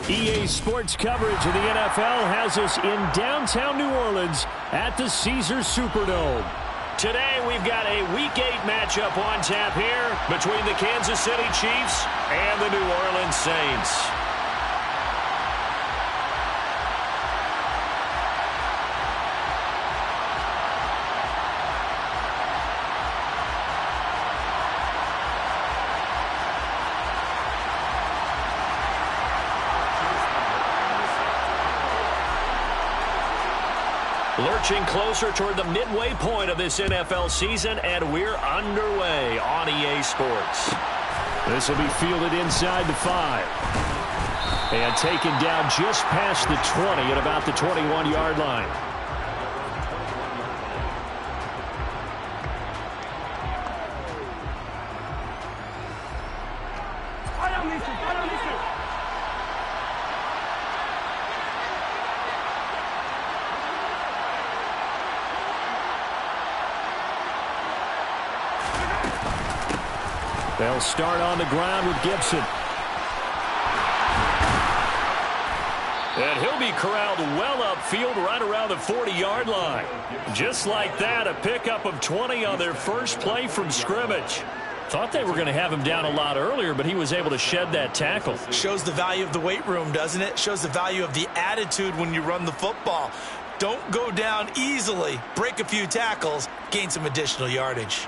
EA Sports coverage of the NFL has us in downtown New Orleans at the Caesars Superdome. Today we've got a Week 8 matchup on tap here between the Kansas City Chiefs and the New Orleans Saints. Lurching closer toward the midway point of this NFL season, and we're underway on EA Sports. This will be fielded inside the 5. And taken down just past the 20 at about the 21-yard line. They'll start on the ground with Gibson. And he'll be corralled well upfield right around the 40-yard line. Just like that, a pickup of 20 on their first play from scrimmage. Thought they were going to have him down a lot earlier, but he was able to shed that tackle. Shows the value of the weight room, doesn't it? Shows the value of the attitude when you run the football. Don't go down easily. Break a few tackles, gain some additional yardage.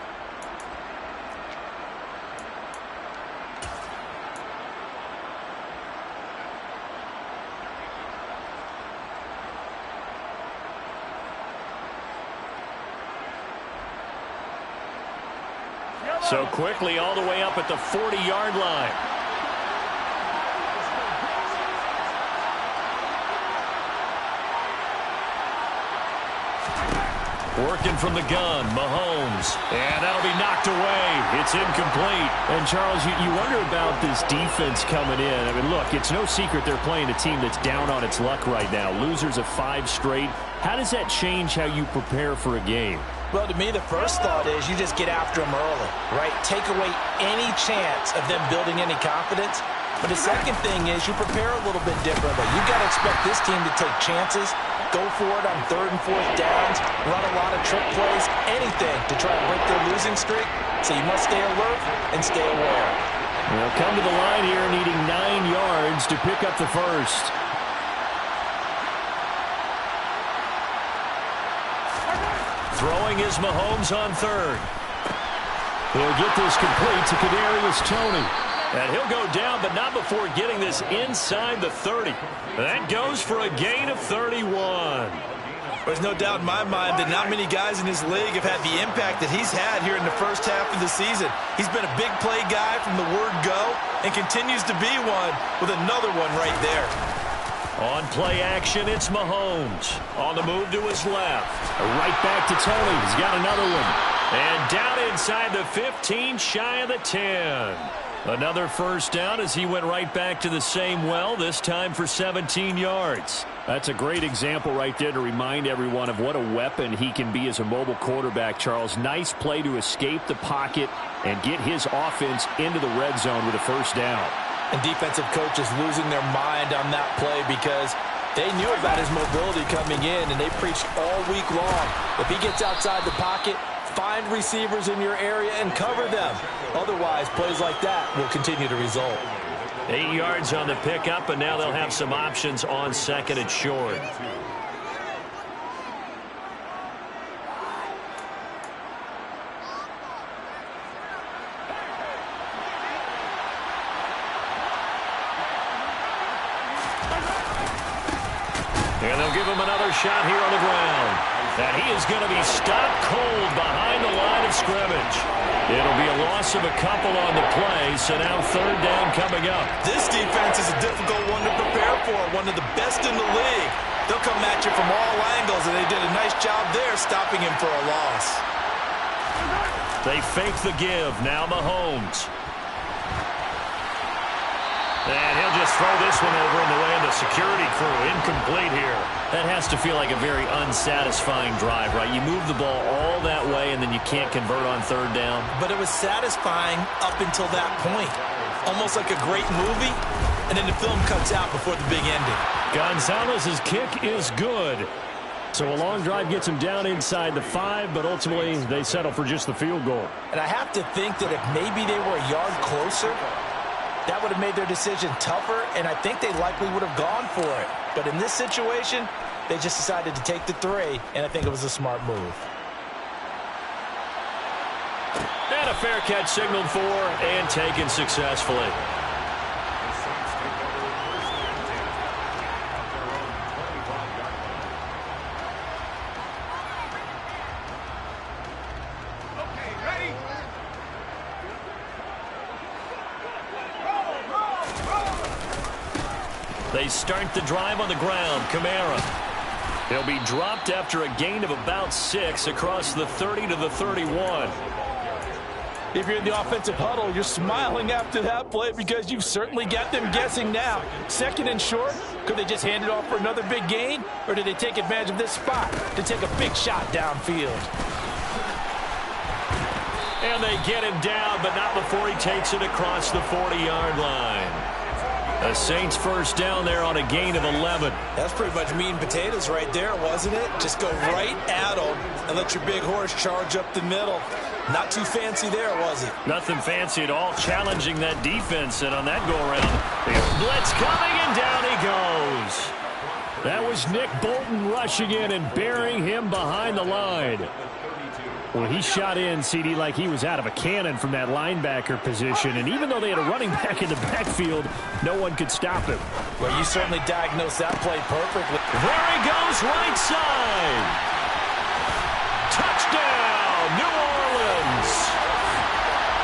So quickly all the way up at the 40-yard line. Working from the gun, Mahomes. And that'll be knocked away. It's incomplete. And, Charles, you wonder about this defense coming in. I mean, look, it's no secret they're playing a team that's down on its luck right now. Losers of 5 straight. How does that change how you prepare for a game? Well, to me, the first thought is you just get after them early, right? Take away any chance of them building any confidence. But the second thing is you prepare a little bit differently. You've got to expect this team to take chances, go for it on 3rd and 4th downs, run a lot of trick plays, anything to try and break their losing streak. So you must stay alert and stay aware. They'll come to the line here needing 9 yards to pick up the first. Throwing is Mahomes on 3rd. He'll get this complete to Kadarius Toney. And he'll go down, but not before getting this inside the 30. That goes for a gain of 31. There's no doubt in my mind that not many guys in this league have had the impact that he's had here in the first half of the season. He's been a big play guy from the word go and continues to be one with another one right there. On play action, it's Mahomes. On the move to his left. Right back to Toney. He's got another one. And down inside the 15, shy of the 10. Another first down as he went right back to the same well, this time for 17 yards. That's a great example right there to remind everyone of what a weapon he can be as a mobile quarterback, Charles. Nice play to escape the pocket and get his offense into the red zone with a first down. And defensive coaches losing their mind on that play because they knew about his mobility coming in, and they preached all week long. If he gets outside the pocket, find receivers in your area and cover them. Otherwise, plays like that will continue to result. 8 yards on the pickup, and now they'll have some options on 2nd and short. And they'll give him another shot here on the ground. And he is going to be stopped cold behind the line of scrimmage. It'll be a loss of a couple on the play, so now 3rd down coming up. This defense is a difficult one to prepare for, one of the best in the league. They'll come at you from all angles, and they did a nice job there stopping him for a loss. They fake the give. Now Mahomes. And he'll just throw this one over in the way of the security crew. Incomplete here. That has to feel like a very unsatisfying drive, right? You move the ball all that way, and then you can't convert on 3rd down. But it was satisfying up until that point. Almost like a great movie, and then the film cuts out before the big ending. Gonzalez's kick is good. So a long drive gets him down inside the 5, but ultimately they settle for just the field goal. And I have to think that if maybe they were a yard closer, that would have made their decision tougher, and I think they likely would have gone for it. But in this situation, they just decided to take the 3, and I think it was a smart move. And a fair catch signaled for and taken successfully. They start the drive on the ground. Kamara. He'll be dropped after a gain of about 6 across the 30 to the 31. If you're in the offensive huddle, you're smiling after that play because you've certainly got them guessing now. 2nd and short, could they just hand it off for another big gain? Or did they take advantage of this spot to take a big shot downfield? And they get him down, but not before he takes it across the 40-yard line. A Saints first down there on a gain of 11. That's pretty much meat and potatoes right there, wasn't it? Just go right at them and let your big horse charge up the middle. Not too fancy there, was it? Nothing fancy at all, challenging that defense. And on that go-around, blitz coming, and down he goes. That was Nick Bolton rushing in and burying him behind the line. Well, he shot in, CD, like he was out of a cannon from that linebacker position. And even though they had a running back in the backfield, no one could stop him. Well, you certainly diagnosed that play perfectly. There he goes, right side. Touchdown, New Orleans.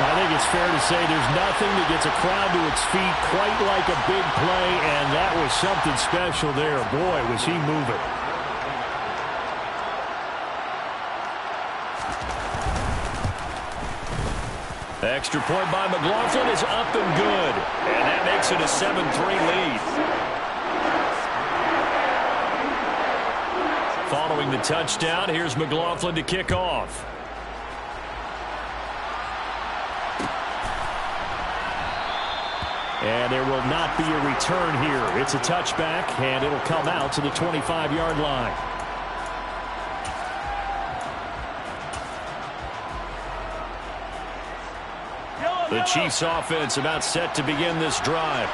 I think it's fair to say there's nothing that gets a crowd to its feet quite like a big play, and that was something special there. Boy, was he moving. Extra point by McLaughlin is up and good. And that makes it a 7-3 lead. Following the touchdown, here's McLaughlin to kick off. And there will not be a return here. It's a touchback, and it'll come out to the 25-yard line. The Chiefs offense about set to begin this drive.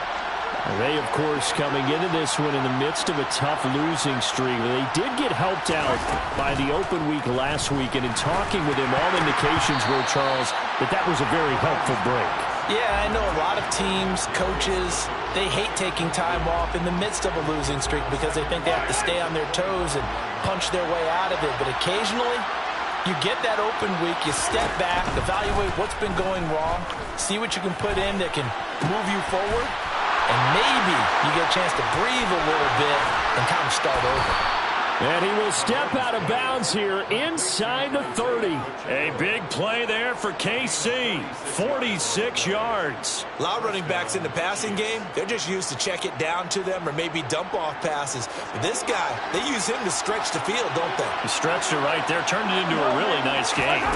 They, of course, coming into this one in the midst of a tough losing streak. They did get helped out by the open week last week, and in talking with him, all indications were, Charles, that was a very helpful break. Yeah, I know a lot of teams, coaches, they hate taking time off in the midst of a losing streak because they think they have to stay on their toes and punch their way out of it. But occasionally, you get that open week, you step back, evaluate what's been going wrong, see what you can put in that can move you forward, and maybe you get a chance to breathe a little bit and kind of start over. And he will step out of bounds here inside the 30. A big play there for KC. 46 yards. A lot of running backs in the passing game, they're just used to check it down to them or maybe dump off passes. But this guy, they use him to stretch the field, don't they? He stretched it right there, turned it into a really nice game.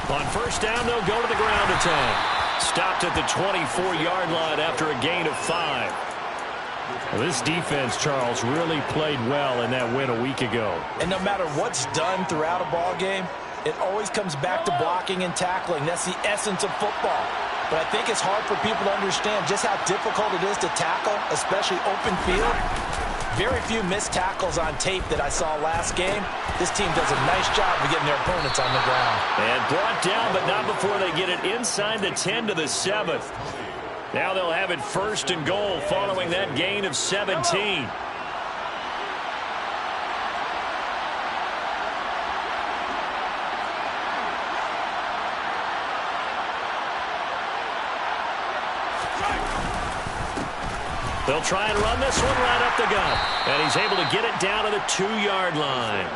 On first down, they'll go to the ground attack. Stopped at the 24-yard line after a gain of 5. Well, this defense, Charles, really played well in that win a week ago. And no matter what's done throughout a ball game, it always comes back to blocking and tackling. That's the essence of football. But I think it's hard for people to understand just how difficult it is to tackle, especially open field. Very few missed tackles on tape that I saw last game. This team does a nice job of getting their opponents on the ground. And brought down, but not before they get it inside the 10 to the 7. Now they'll have it first and goal following that gain of 17. They'll try and run this one right up the gut. And he's able to get it down to the 2-yard line.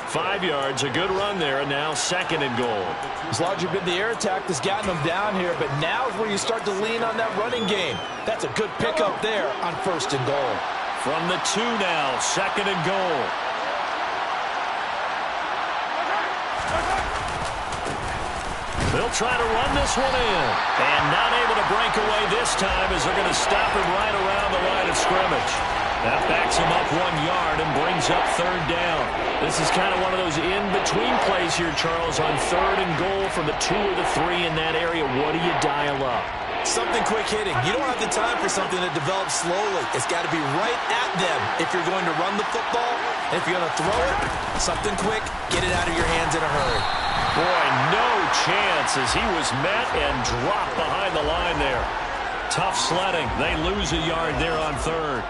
5 yards, a good run there, and now second and goal. It's largely been the air attack that's gotten them down here, but now is where you start to lean on that running game. That's a good pickup there on first and goal. From the 2 now, second and goal. They'll try to run this one in. And not able to break away this time as they're going to stop him right around the line of scrimmage. That backs him up 1 yard and brings up third down. This is kind of one of those in-between plays here, Charles, on third and goal from the 2 or the 3 in that area. What do you dial up? Something quick hitting. You don't have the time for something that develops slowly. It's got to be right at them if you're going to run the football. And if you're going to throw it, something quick, get it out of your hands in a hurry. Boy, no chance as he was met and dropped behind the line there. Tough sledding. They lose a yard there on third.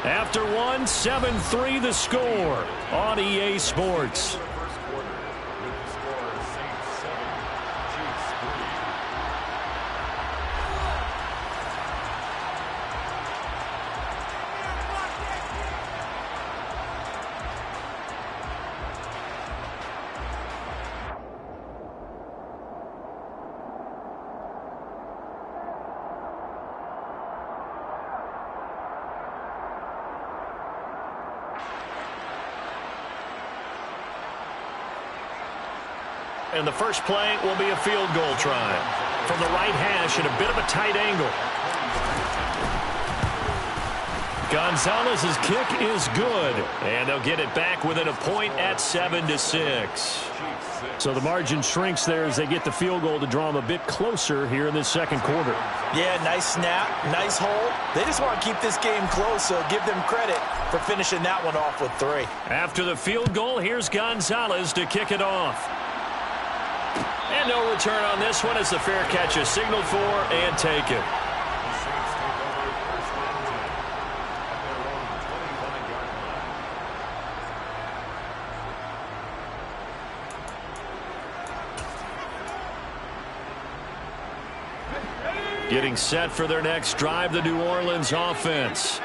After one, 7-3 the score on EA Sports. And the first play will be a field goal try from the right hash at a bit of a tight angle. Gonzalez's kick is good, and they'll get it back within a point at 7-6. So the margin shrinks there as they get the field goal to draw them a bit closer here in this second quarter. Yeah, nice snap, nice hold. They just want to keep this game close, so give them credit for finishing that one off with 3. After the field goal, here's Gonzalez to kick it off. And no return on this one as the fair catch is signaled for and taken. Getting set for their next drive, the New Orleans offense.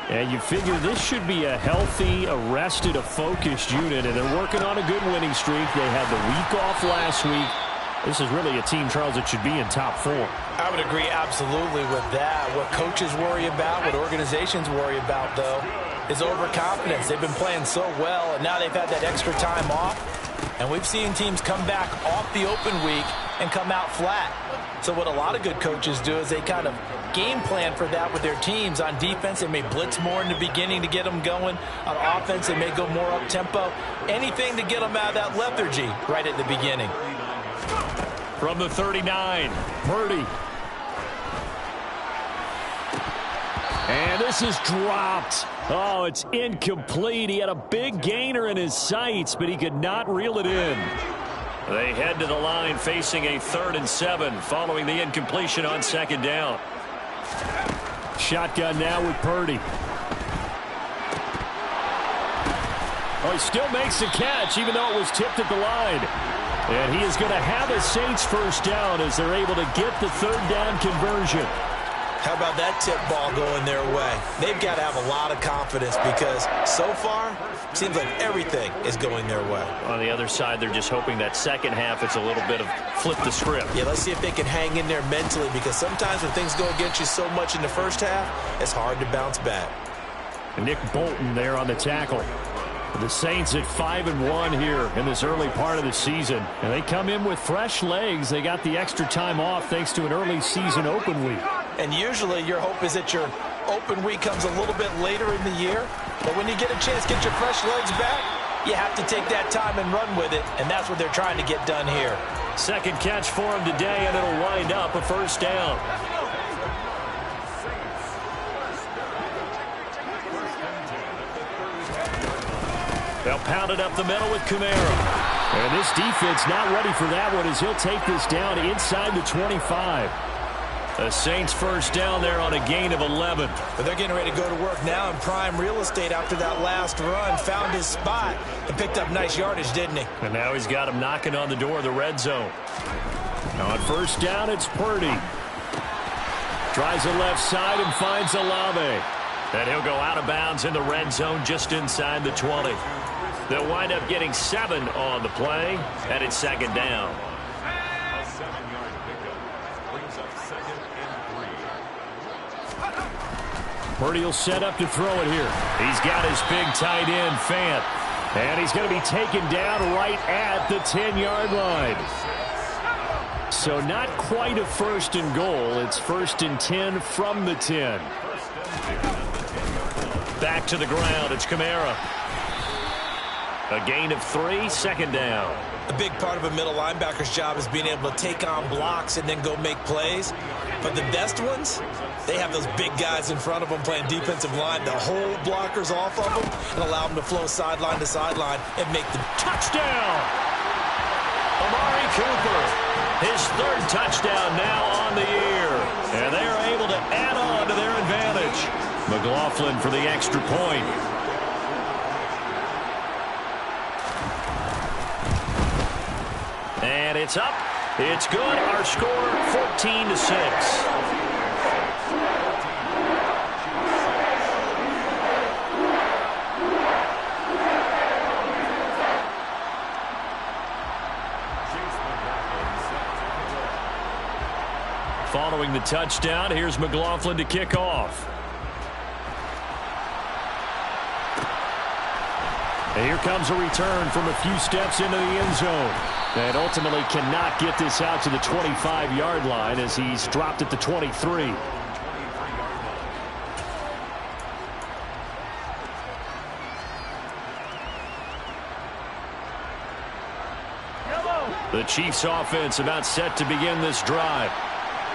And you figure this should be a healthy, arrested, a focused unit, and they're working on a good winning streak. They had the week off last week. This is really a team, Charles, that should be in top 4. I would agree absolutely with that. What coaches worry about, what organizations worry about, though, is overconfidence. They've been playing so well, and now they've had that extra time off. And we've seen teams come back off the open week and come out flat. So what a lot of good coaches do is they kind of game plan for that with their teams. On defense, they may blitz more in the beginning to get them going. On offense, they may go more up-tempo. Anything to get them out of that lethargy right at the beginning. From the 39, Purdy. And this is dropped. Oh, it's incomplete. He had a big gainer in his sights, but he could not reel it in. They head to the line facing a 3rd and 7 following the incompletion on 2nd down. Shotgun now with Purdy. Oh, he still makes the catch even though it was tipped at the line. And he is going to have a Saints first down as they're able to get the 3rd down conversion. How about that tip ball going their way? They've got to have a lot of confidence because so far, it seems like everything is going their way. On the other side, they're just hoping that second half it's a little bit of flip the script. Yeah, let's see if they can hang in there mentally because sometimes when things go against you so much in the first half, it's hard to bounce back. Nick Bolton there on the tackle. The Saints at 5-1 here in this early part of the season. And they come in with fresh legs. They got the extra time off thanks to an early season open week. And usually your hope is that your open week comes a little bit later in the year. But when you get a chance to get your fresh legs back, you have to take that time and run with it. And that's what they're trying to get done here. Second catch for him today, and it'll wind up a first down. They'll pound it up the middle with Kamara. And this defense not ready for that one as he'll take this down inside the 25. The Saints first down there on a gain of 11. But they're getting ready to go to work now in prime real estate after that last run. Found his spot and picked up nice yardage, didn't he? And now he's got him knocking on the door of the red zone. On first down, it's Purdy. Tries the left side and finds Olave. And he'll go out of bounds in the red zone just inside the 20. They'll wind up getting 7 on the play, and it's second down. Purdy will set up to throw it here. He's got his big tight end, Fant. And he's going to be taken down right at the 10-yard line. So not quite a first and goal. It's first and 10 from the 10. Back to the ground. It's Kamara. A gain of 3, second down. A big part of a middle linebacker's job is being able to take on blocks and then go make plays. But the best ones, they have those big guys in front of them playing defensive line to hold blockers off of them and allow them to flow sideline to sideline and make the touchdown. Amari Cooper, his third touchdown now on the year. And they are able to add on to their advantage. McLaughlin for the extra point. And it's up. It's good. Our score, 14-6. Following the touchdown, here's McLaughlin to kick off. And here comes a return from a few steps into the end zone. And ultimately cannot get this out to the 25-yard line as he's dropped at the 23. The Chiefs offense about set to begin this drive.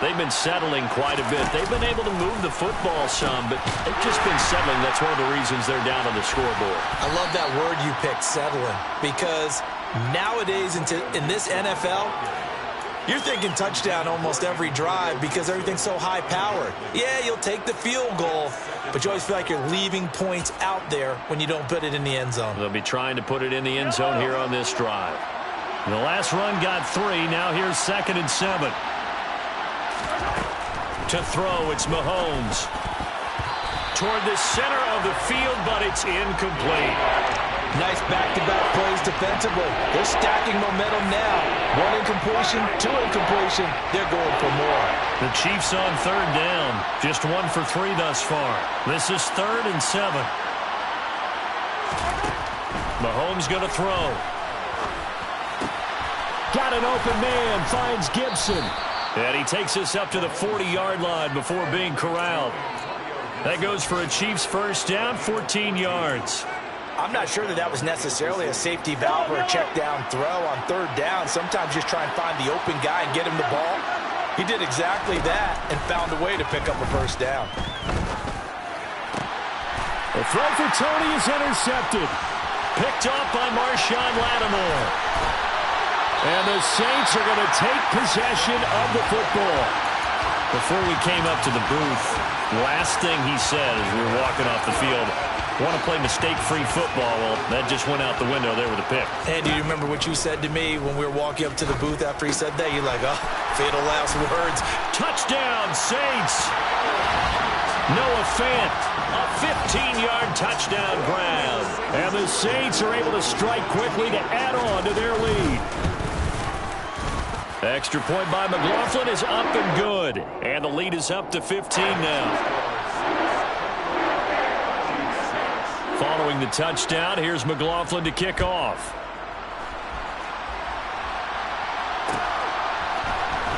They've been settling quite a bit. They've been able to move the football some, but they've just been settling. That's one of the reasons they're down on the scoreboard. I love that word you picked, settling, because nowadays in this NFL, you're thinking touchdown almost every drive because everything's so high-powered. Yeah, you'll take the field goal, but you always feel like you're leaving points out there when you don't put it in the end zone. They'll be trying to put it in the end zone here on this drive. The last run got 3. Now here's 2nd and 7. To throw, it's Mahomes. Toward the center of the field, but it's incomplete. Nice back-to-back plays defensively. They're stacking momentum now. 1 incompletion, 2 incompletion. They're going for more. The Chiefs on 3rd down. Just 1 for 3 thus far. This is 3rd and 7. Mahomes going to throw. Got an open man. Finds Gibson. And he takes us up to the 40-yard line before being corralled. That goes for a Chiefs first down, 14 yards. I'm not sure that was necessarily a safety valve or a check down throw on 3rd down. Sometimes just try and find the open guy and get him the ball. He did exactly that and found a way to pick up a first down. The throw for Tony is intercepted. Picked off by Marshawn Lattimore. And the Saints are going to take possession of the football. Before we came up to the booth, last thing he said as we were walking off the field, want to play mistake-free football. Well, that just went out the window there with a pick. And do you remember what you said to me when we were walking up to the booth after he said that? You're like, oh, fatal last words. Touchdown, Saints. Noah Fant, a 15-yard touchdown grab. And the Saints are able to strike quickly to add on to their lead. Extra point by McLaughlin is up and good. And the lead is up to 15 now. Following the touchdown, here's McLaughlin to kick off.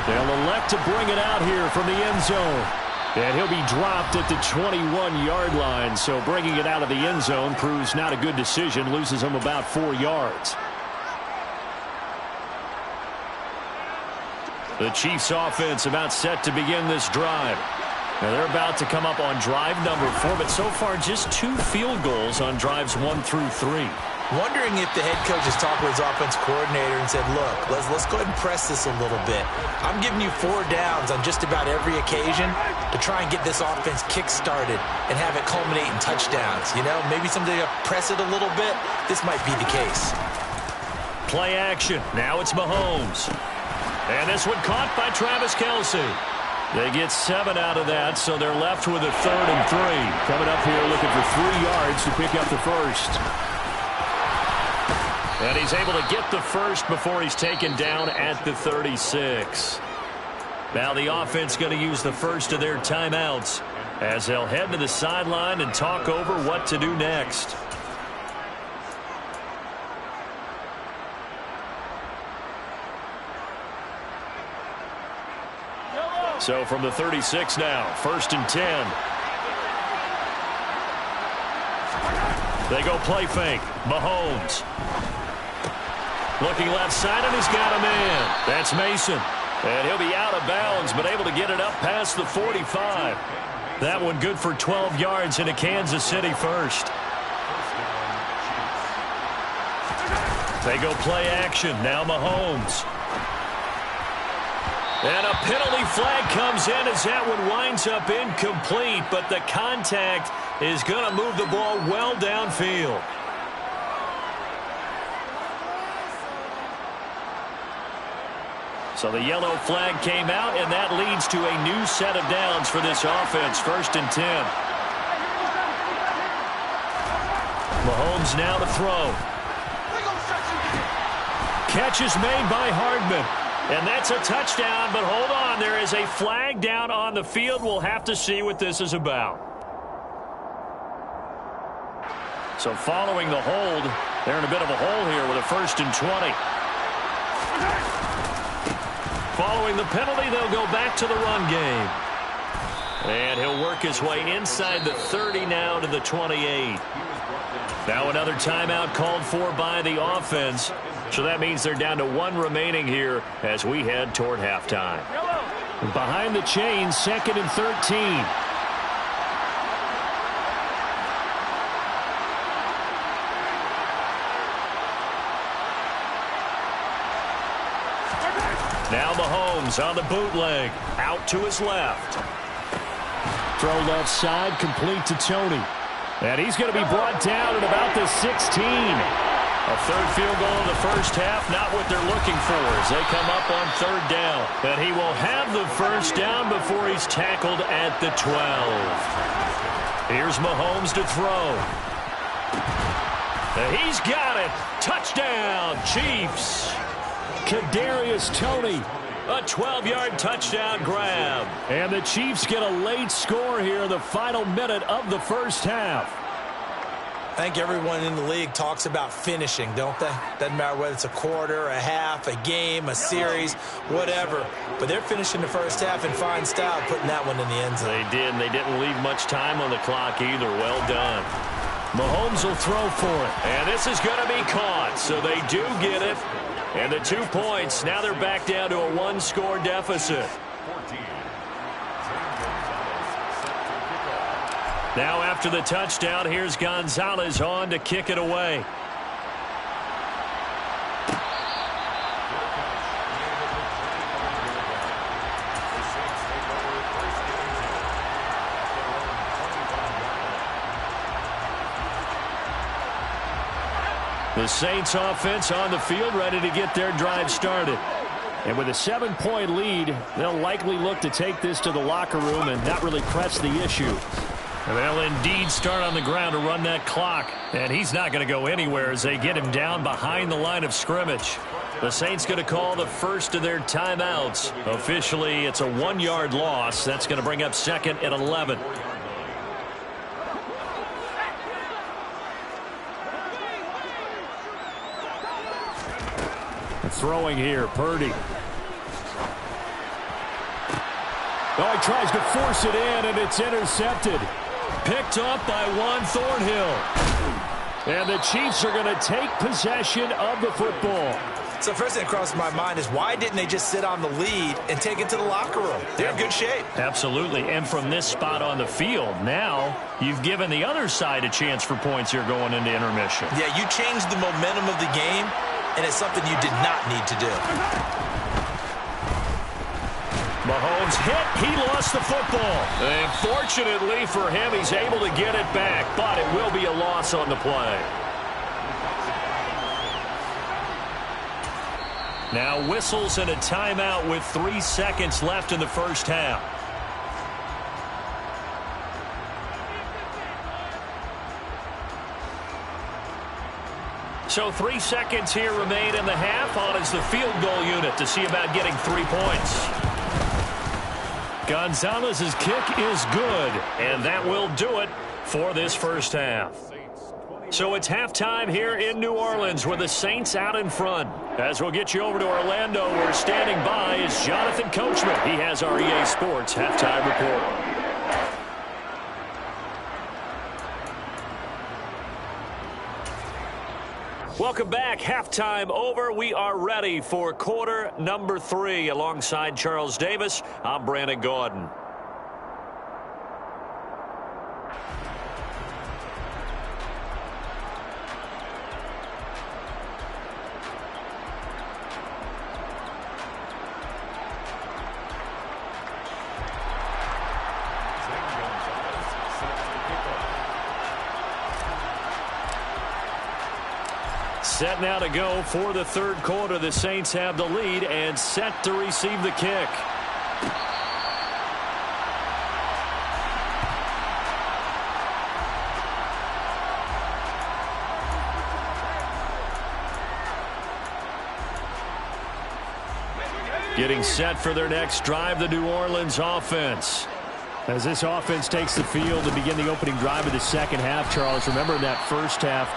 They'll elect to bring it out here from the end zone. And he'll be dropped at the 21-yard line. So bringing it out of the end zone proves not a good decision. Loses him about 4 yards. The Chiefs offense about set to begin this drive. Now they're about to come up on drive number 4, but so far just 2 field goals on drives 1 through 3. Wondering if the head coach has talked with his offense coordinator and said, look, let's go ahead and press this a little bit. I'm giving you 4 downs on just about every occasion to try and get this offense kick-started and have it culminate in touchdowns. You know, maybe someday to press it a little bit. This might be the case. Play action. Now it's Mahomes. And this one caught by Travis Kelce. They get 7 out of that, so they're left with a 3rd and 3. Coming up here looking for 3 yards to pick up the first. And he's able to get the first before he's taken down at the 36. Now the offense going to use the first of their timeouts. as they'll head to the sideline and talk over what to do next. So from the 36 now, 1st and 10. They go play fake. Mahomes. Looking left side, and he's got a man. That's Mason. And he'll be out of bounds, but able to get it up past the 45. That one good for 12 yards into Kansas City first. They go play action. Now Mahomes. And a penalty flag comes in as that one winds up incomplete, but the contact is going to move the ball well downfield. So the yellow flag came out, and that leads to a new set of downs for this offense. 1st and 10. Mahomes now to throw. Catch is made by Hardman. And that's a touchdown, but hold on. There is a flag down on the field. We'll have to see what this is about. So following the hold, they're in a bit of a hole here with a 1st and 20. Following the penalty, they'll go back to the run game. And he'll work his way inside the 30 now to the 28. Now another timeout called for by the offense. So that means they're down to 1 remaining here as we head toward halftime. Behind the chains, 2nd and 13. Now Mahomes on the bootleg. Out to his left. Throw left side, complete to Tony. And he's going to be brought down at about the 16. A 3rd field goal in the first half, not what they're looking for as they come up on 3rd down. And he will have the 1st down before he's tackled at the 12. Here's Mahomes to throw. And he's got it. Touchdown, Chiefs. Kadarius Toney, a 12-yard touchdown grab. And the Chiefs get a late score here in the final minute of the first half. I think everyone in the league talks about finishing, don't they? Doesn't matter whether it's a quarter, a half, a game, a series, whatever. But they're finishing the first half in fine style, putting that one in the end zone. They did, and they didn't leave much time on the clock either. Well done. Mahomes will throw for it. And this is going to be caught, so they do get it. And the 2 points, now they're back down to a 1-score deficit. Now after the touchdown, here's Gonzalez on to kick it away. The Saints offense on the field, ready to get their drive started. And with a 7-point lead, they'll likely look to take this to the locker room and not really press the issue. And they'll indeed start on the ground to run that clock. And he's not going to go anywhere as they get him down behind the line of scrimmage. The Saints going to call the first of their timeouts. Officially, it's a 1-yard loss. That's going to bring up 2nd and 11. Throwing here, Purdy. Oh, he tries to force it in, and it's intercepted. Picked up by Juan Thornhill. And the Chiefs are going to take possession of the football. So first thing that crosses my mind is why didn't they just sit on the lead and take it to the locker room? They're in good shape. Absolutely. And from this spot on the field, now you've given the other side a chance for points here going into intermission. Yeah, you changed the momentum of the game, and it's something you did not need to do. Mahomes hit. He lost the football. And fortunately for him, he's able to get it back, but it will be a loss on the play. Now whistles and a timeout with 3 seconds left in the first half. So 3 seconds here remain in the half. On is the field goal unit to see about getting 3 points. Gonzalez's kick is good, and that will do it for this first half. So it's halftime here in New Orleans with the Saints out in front. As we'll get you over to Orlando, where standing by is Jonathan Coachman. He has our EA Sports halftime report. Welcome back. Halftime over. We are ready for quarter number 3. Alongside Charles Davis, I'm Brandon Gaudin. Set now to go for the third quarter. The Saints have the lead and set to receive the kick. Getting set for their next drive, the New Orleans offense. As this offense takes the field to begin the opening drive of the second half, Charles, remember in that first half,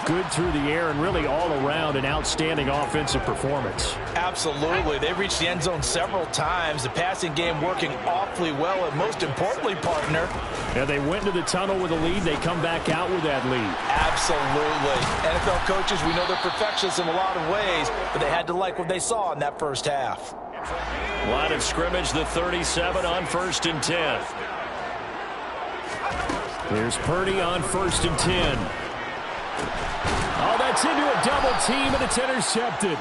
good through the air and really all around an outstanding offensive performance. Absolutely. They reached the end zone several times. The passing game working awfully well, and most importantly, partner. Yeah, they went into the tunnel with a lead. They come back out with that lead. Absolutely. NFL coaches, we know they're perfectionists in a lot of ways, but they had to like what they saw in that first half. Line of scrimmage, the 37 on 1st and 10. Here's Purdy on 1st and 10. Oh, that's into a double team, and it's intercepted.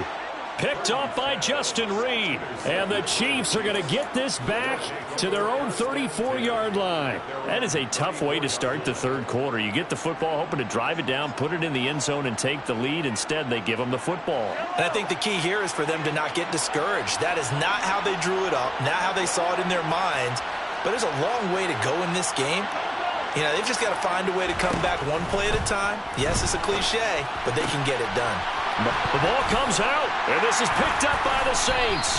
Picked off by Justin Reed. And the Chiefs are going to get this back to their own 34-yard line. That is a tough way to start the third quarter. You get the football, hoping to drive it down, put it in the end zone, and take the lead. Instead, they give them the football. And I think the key here is for them to not get discouraged. That is not how they drew it up, not how they saw it in their minds. But there's a long way to go in this game. You know, they've just got to find a way to come back one play at a time. Yes, it's a cliche, but they can get it done. The ball comes out, and this is picked up by the Saints.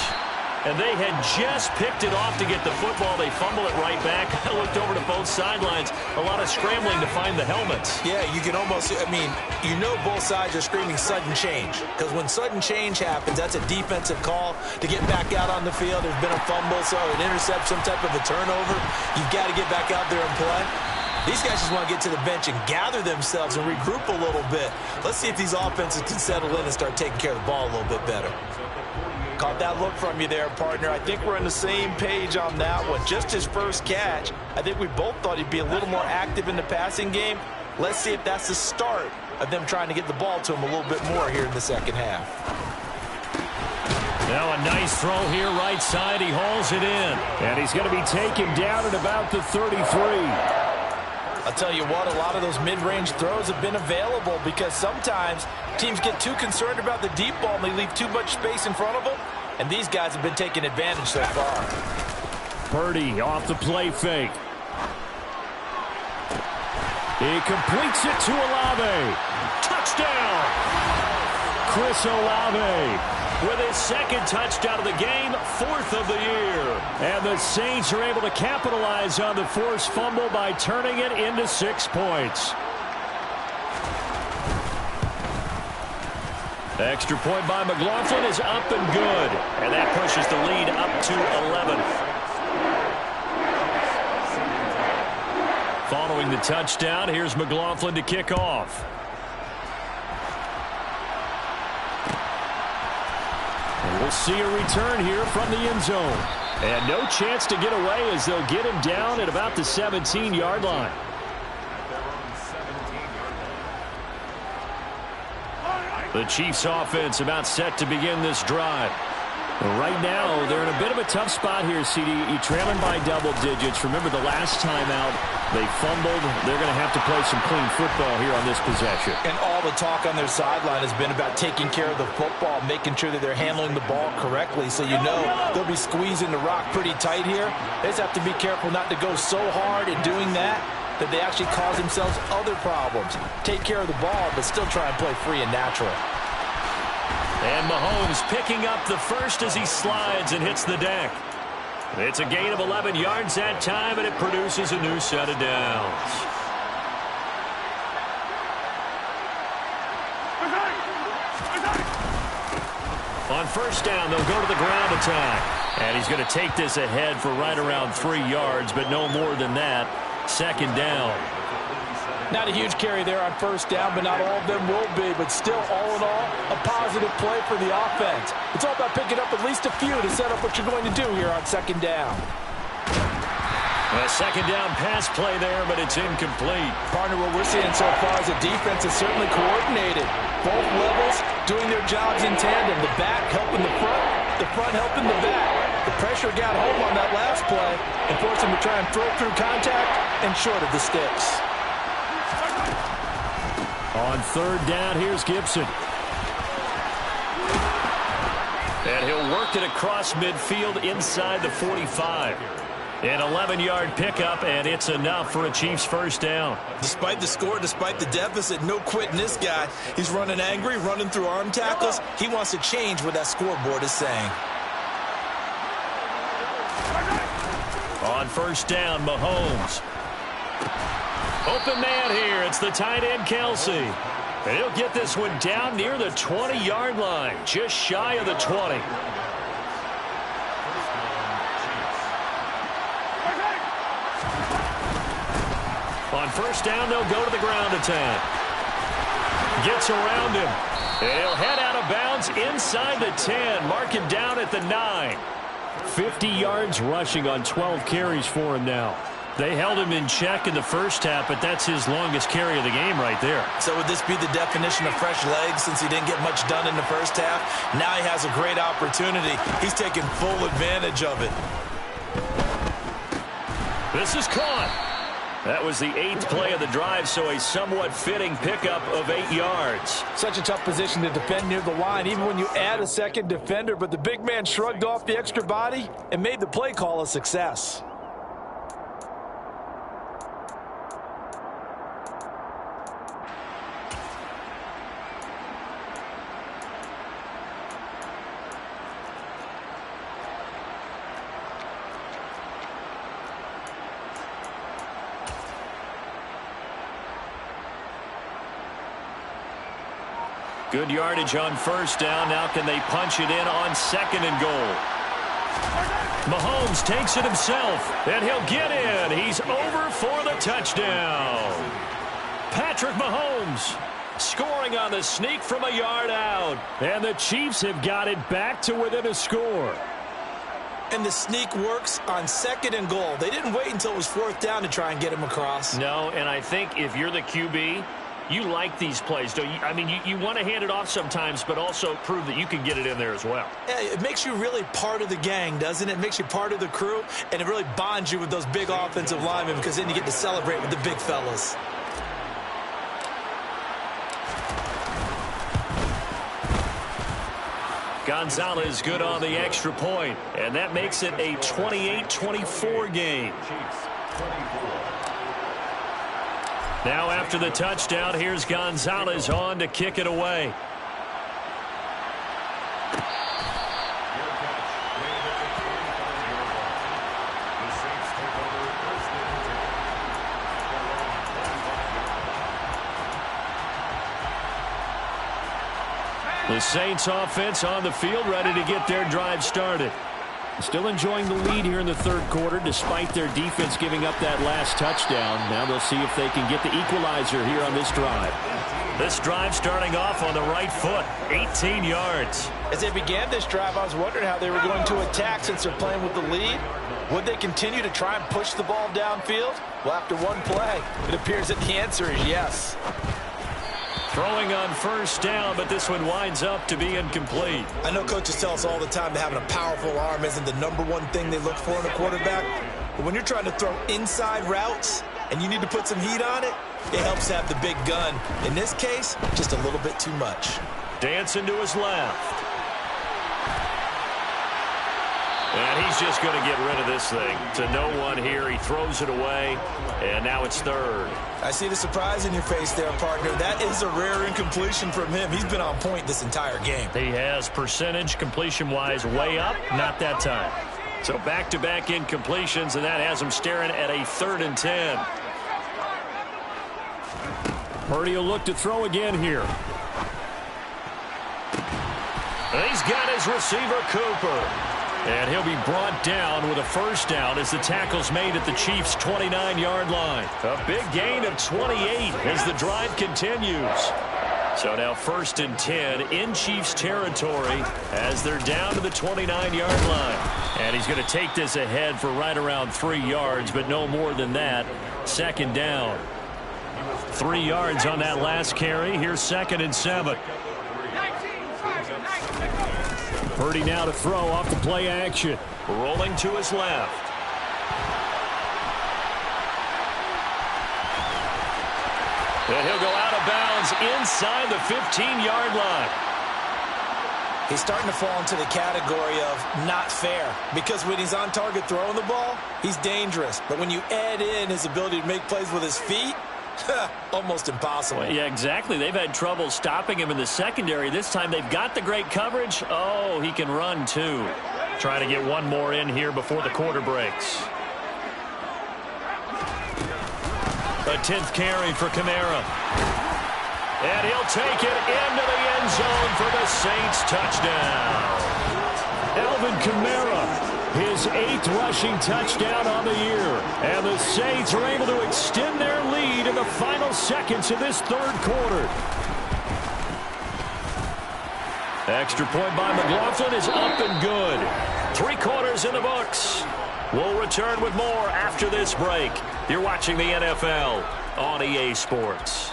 And they had just picked it off to get the football. They fumble it right back. I looked over to both sidelines. A lot of scrambling to find the helmets. Yeah, you can almost, I mean, you know both sides are screaming sudden change. Because when sudden change happens, that's a defensive call to get back out on the field. There's been a fumble, so an intercept, some type of a turnover. You've got to get back out there and play. These guys just want to get to the bench and gather themselves and regroup a little bit. Let's see if these offenses can settle in and start taking care of the ball a little bit better. Caught that look from you there, partner. I think we're on the same page on that one. Just his first catch. I think we both thought he'd be a little more active in the passing game. Let's see if that's the start of them trying to get the ball to him a little bit more here in the second half. Now a nice throw here, right side. He hauls it in. And he's going to be taken down at about the 33. I'll tell you what, a lot of those mid-range throws have been available because sometimes teams get too concerned about the deep ball and they leave too much space in front of them, and these guys have been taking advantage so far. Purdy off the play fake. He completes it to Olave. Touchdown! Chris Olave with his second touchdown of the game, 4th of the year. And the Saints are able to capitalize on the forced fumble by turning it into 6 points. The extra point by McLaughlin is up and good. And that pushes the lead up to 11. Following the touchdown, here's McLaughlin to kick off. We'll see a return here from the end zone. And no chance to get away as they'll get him down at about the 17-yard line. The Chiefs offense about set to begin this drive. Right now, they're in a bit of a tough spot here, CD. You're trailing by double digits. Remember the last time out, they fumbled. They're going to have to play some clean football here on this possession. And all the talk on their sideline has been about taking care of the football, making sure that they're handling the ball correctly. So you know they'll be squeezing the rock pretty tight here. They just have to be careful not to go so hard in doing that they actually cause themselves other problems. Take care of the ball, but still try and play free and natural. And Mahomes picking up the first as he slides and hits the deck. It's a gain of 11 yards that time, and it produces a new set of downs. On first down, they'll go to the ground attack. And he's going to take this ahead for right around 3 yards, but no more than that. Second down. Not a huge carry there on first down, but not all of them will be. But still, all in all, a positive play for the offense. It's all about picking up at least a few to set up what you're going to do here on second down. A second down pass play there, but it's incomplete. Partner, what we're seeing so far is the defense is certainly coordinated. Both levels doing their jobs in tandem. The back helping the front helping the back. The pressure got home on that last play and forced him to try and throw through contact and short of the sticks. On third down, here's Gibson. And he'll work it across midfield inside the 45. An 11-yard pickup, and it's enough for a Chiefs first down. Despite the score, despite the deficit, no quitting this guy. He's running angry, running through arm tackles. He wants to change what that scoreboard is saying. On first down, Mahomes. Open man here. It's the tight end, Kelsey. And he'll get this one down near the 20-yard line, just shy of the 20. On first down, they'll go to the ground attack. Gets around him. And he'll head out of bounds inside the 10. Mark him down at the 9. 50 yards rushing on 12 carries for him now. They held him in check in the first half, but that's his longest carry of the game right there. So would this be the definition of fresh legs since he didn't get much done in the first half? Now he has a great opportunity. He's taking full advantage of it. This is caught. That was the 8th play of the drive, so a somewhat fitting pickup of 8 yards. Such a tough position to defend near the line, even when you add a second defender, but the big man shrugged off the extra body and made the play call a success. Good yardage on first down. Now can they punch it in on second and goal? Mahomes takes it himself, and he'll get in. He's over for the touchdown. Patrick Mahomes scoring on the sneak from a yard out. And the Chiefs have got it back to within a score. And the sneak works on second and goal. They didn't wait until it was fourth down to try and get him across. No, and I think if you're the QB, you like these plays, don't you? I mean, you want to hand it off sometimes, but also prove that you can get it in there as well. Yeah, it makes you really part of the gang, doesn't it? It makes you part of the crew, and it really bonds you with those big offensive linemen because then you get to celebrate with the big fellas. Gonzalez good on the extra point, and that makes it a 28-24 game. Now after the touchdown, here's Gonzalez on to kick it away. The Saints offense on the field, ready to get their drive started. Still enjoying the lead here in the third quarter despite their defense giving up that last touchdown. Now they'll see if they can get the equalizer here on this drive. This drive starting off on the right foot, 18 yards. As they began this drive, I was wondering how they were going to attack since they're playing with the lead. Would they continue to try and push the ball downfield? Well, after one play, it appears that the answer is yes. Throwing on first down, but this one winds up to be incomplete. I know coaches tell us all the time that having a powerful arm isn't the number one thing they look for in a quarterback. But when you're trying to throw inside routes and you need to put some heat on it, it helps to have the big gun. In this case, just a little bit too much. Dancing to his left. And he's just going to get rid of this thing. To no one here. He throws it away, and now it's third. I see the surprise in your face there, partner. That is a rare incompletion from him. He's been on point this entire game. He has percentage completion-wise way up. Not that time. So back-to-back incompletions, and that has him staring at a 3rd and 10. Purdy will look to throw again here. And he's got his receiver, Cooper. And he'll be brought down with a 1st down as the tackle's made at the Chiefs' 29-yard line. A big gain of 28 as the drive continues. So now 1st and 10 in Chiefs territory as they're down to the 29-yard line. And he's going to take this ahead for right around 3 yards, but no more than that. 2nd down. 3 yards on that last carry. Here's 2nd and 7. Purdy now to throw off the play action. Rolling to his left. And he'll go out of bounds inside the 15-yard line. He's starting to fall into the category of not fair, because when he's on target throwing the ball, he's dangerous. But when you add in his ability to make plays with his feet, almost impossible. Well, yeah, exactly. They've had trouble stopping him in the secondary. This time they've got the great coverage. Oh, he can run too. Trying to get one more in here before the quarter breaks. A 10th carry for Kamara. And he'll take it into the end zone for the Saints touchdown. Alvin Kamara, his 8th rushing touchdown on the year. And the Saints are able to extend their lead in the final seconds of this 3rd quarter. Extra point by McLaughlin is up and good. 3 quarters in the books. We'll return with more after this break. You're watching the NFL on EA Sports.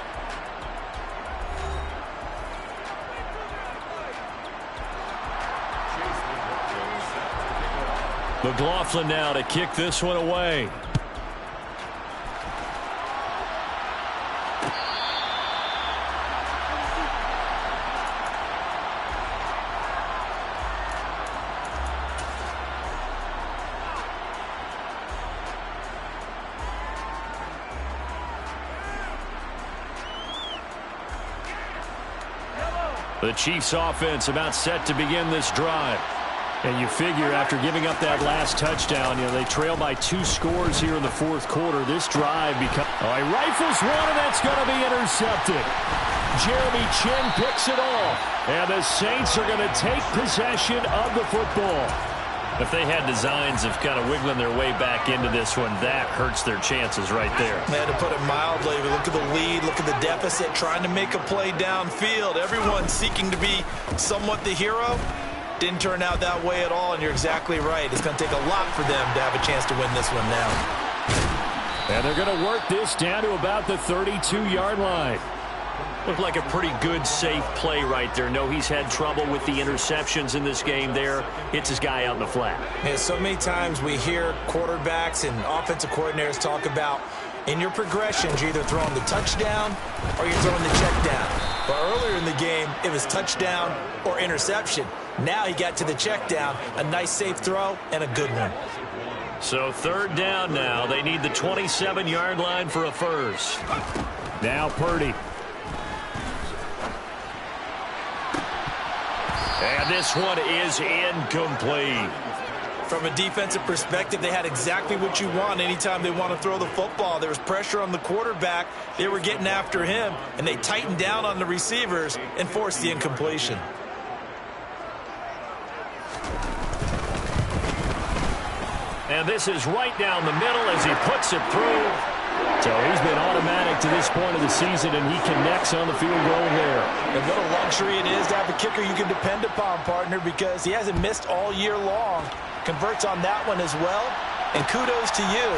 McLaughlin now to kick this one away. The Chiefs offense about set to begin this drive. And you figure after giving up that last touchdown, they trail by 2 scores here in the 4th quarter. This drive becomes... Oh, he rifles one, and that's going to be intercepted. Jeremy Chinn picks it off. And the Saints are going to take possession of the football. If they had designs of kind of wiggling their way back into this one, that hurts their chances right there. Man, to put it mildly, look at the lead, look at the deficit, trying to make a play downfield. Everyone seeking to be somewhat the hero. Didn't turn out that way at all, and you're exactly right. It's going to take a lot for them to have a chance to win this one now. And they're going to work this down to about the 32-yard line. Looked like a pretty good, safe play right there. No, he's had trouble with the interceptions in this game there. Hits his guy out in the flat. Yeah, so many times we hear quarterbacks and offensive coordinators talk about in your progressions, you're either throwing the touchdown or you're throwing the check down. But earlier in the game, it was touchdown or interception. Now he got to the check down, a nice safe throw, and a good one. So 3rd down now. They need the 27-yard line for a first. Now Purdy. And this one is incomplete. From a defensive perspective, they had exactly what you want anytime they want to throw the football. There was pressure on the quarterback. They were getting after him, and they tightened down on the receivers and forced the incompletion. And this is right down the middle as he puts it through. So he's been automatic to this point of the season, and he connects on the field goal there. And what a luxury it is to have a kicker you can depend upon, partner, because he hasn't missed all year long. Converts on that one as well. And kudos to you.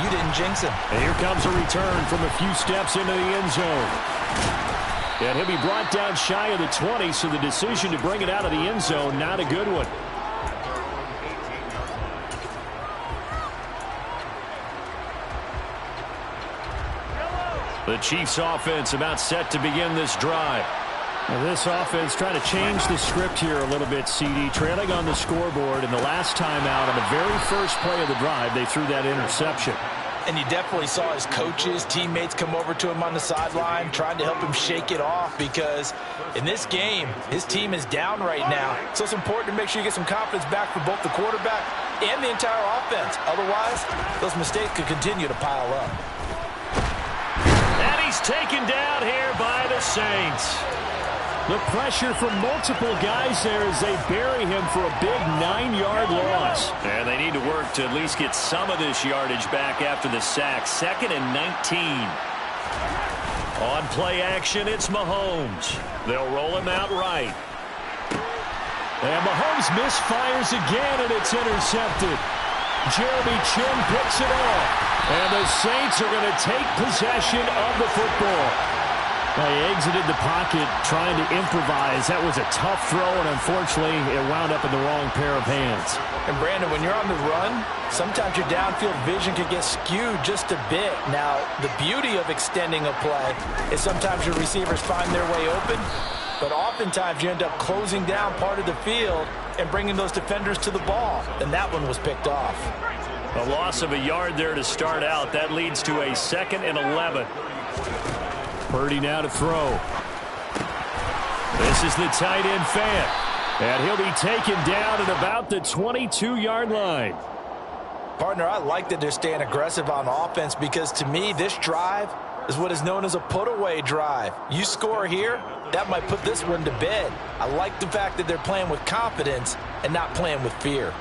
You didn't jinx him. And here comes a return from a few steps into the end zone. And he'll be brought down shy of the 20, so the decision to bring it out of the end zone, not a good one. The Chiefs offense about set to begin this drive. Now this offense trying to change the script here a little bit, CD. Trailing on the scoreboard, and the last time out on the very first play of the drive, they threw that interception. And you definitely saw his coaches, teammates come over to him on the sideline, trying to help him shake it off, because in this game, his team is down right now. So it's important to make sure you get some confidence back for both the quarterback and the entire offense. Otherwise, those mistakes could continue to pile up. And he's taken down here by the Saints. The pressure from multiple guys there as they bury him for a big 9-yard loss. And they need to work to at least get some of this yardage back after the sack. 2nd and 19. On play action, it's Mahomes. They'll roll him out right. And Mahomes misfires again, and it's intercepted. Jeremy Chin picks it off. And the Saints are going to take possession of the football. They exited the pocket trying to improvise. That was a tough throw, and unfortunately, it wound up in the wrong pair of hands. And, Brandon, when you're on the run, sometimes your downfield vision can get skewed just a bit. Now, the beauty of extending a play is sometimes your receivers find their way open, but oftentimes you end up closing down part of the field and bringing those defenders to the ball. And that one was picked off. A loss of a yard there to start out. That leads to a 2nd and 11. Purdy now to throw. This is the tight end Fant. And he'll be taken down at about the 22-yard line. Partner, I like that they're staying aggressive on offense because, to me, this drive is what is known as a put-away drive. You score here, that might put this one to bed. I like the fact that they're playing with confidence and not playing with fear.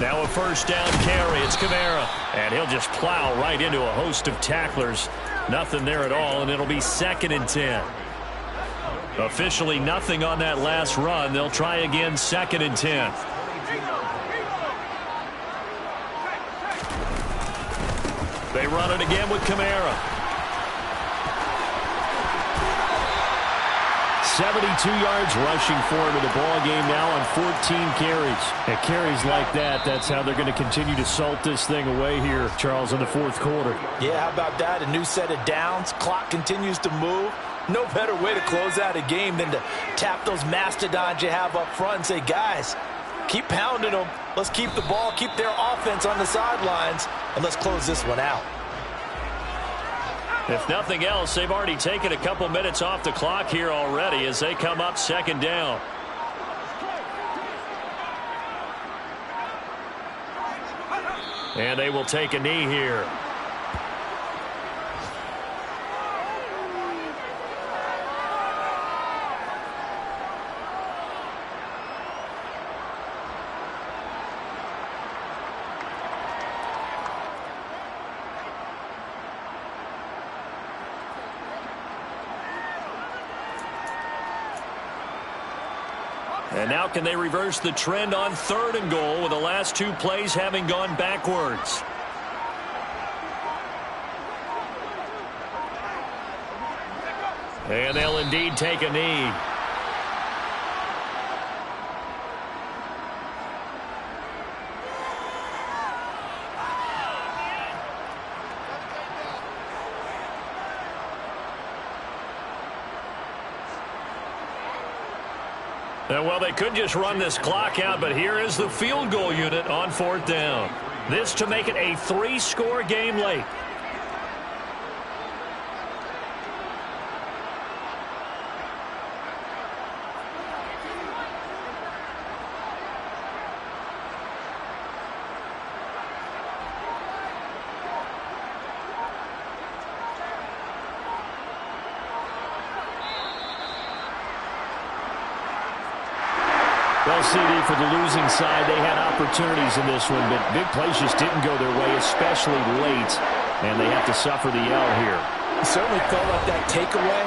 Now a first down carry. It's Kamara. And he'll just plow right into a host of tacklers. Nothing there at all, and it'll be 2nd and 10. Officially nothing on that last run. They'll try again 2nd and 10. They run it again with Kamara. 72 yards rushing for him in the ball game now on 14 carries. And carries like that, that's how they're going to continue to salt this thing away here, Charles, in the 4th quarter. Yeah, how about that? A new set of downs. Clock continues to move. No better way to close out a game than to tap those mastodons you have up front and say, guys, keep pounding them. Let's keep the ball, keep their offense on the sidelines, and let's close this one out. If nothing else, they've already taken a couple minutes off the clock here already as they come up 2nd down. And they will take a knee here. And now can they reverse the trend on 3rd and goal with the last 2 plays having gone backwards? And they'll indeed take a knee. Well, they could just run this clock out, but here is the field goal unit on 4th down. This to make it a 3-score game late. Well, CD, for the losing side, they had opportunities in this one, but big plays just didn't go their way, especially late, and they have to suffer the L here. It certainly felt like that takeaway,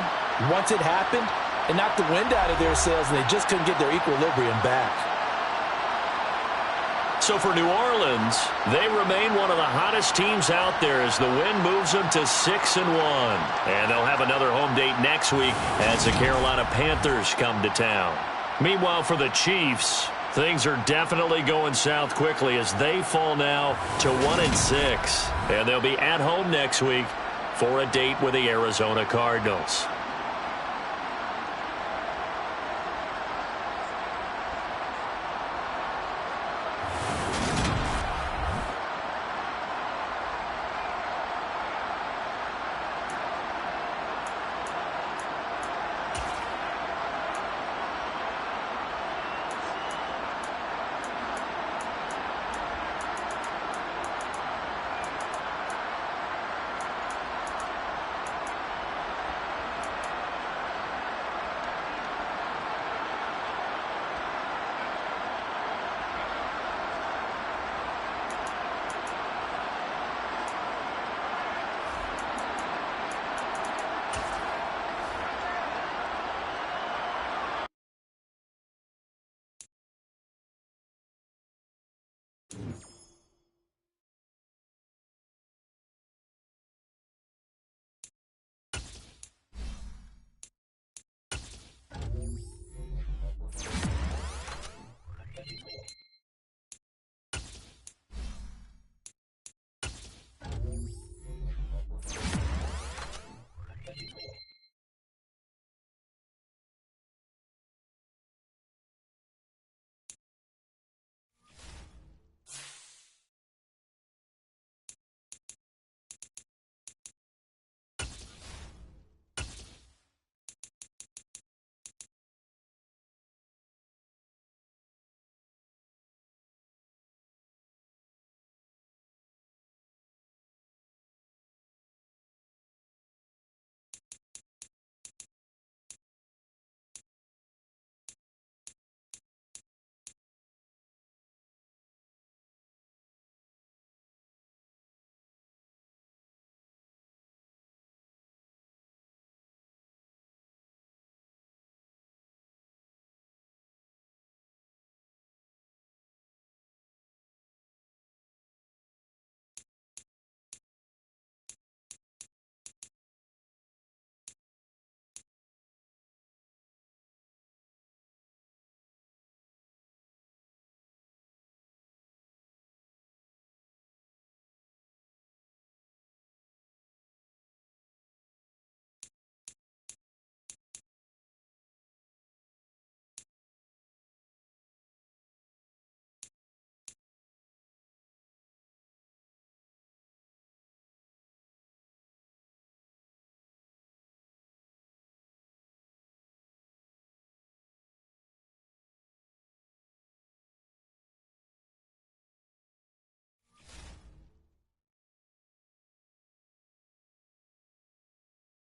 once it happened, it knocked the wind out of their sails, and they just couldn't get their equilibrium back. So for New Orleans, they remain one of the hottest teams out there as the win moves them to 6-1. And they'll have another home date next week as the Carolina Panthers come to town. Meanwhile, for the Chiefs, things are definitely going south quickly as they fall now to 1-6. And they'll be at home next week for a date with the Arizona Cardinals.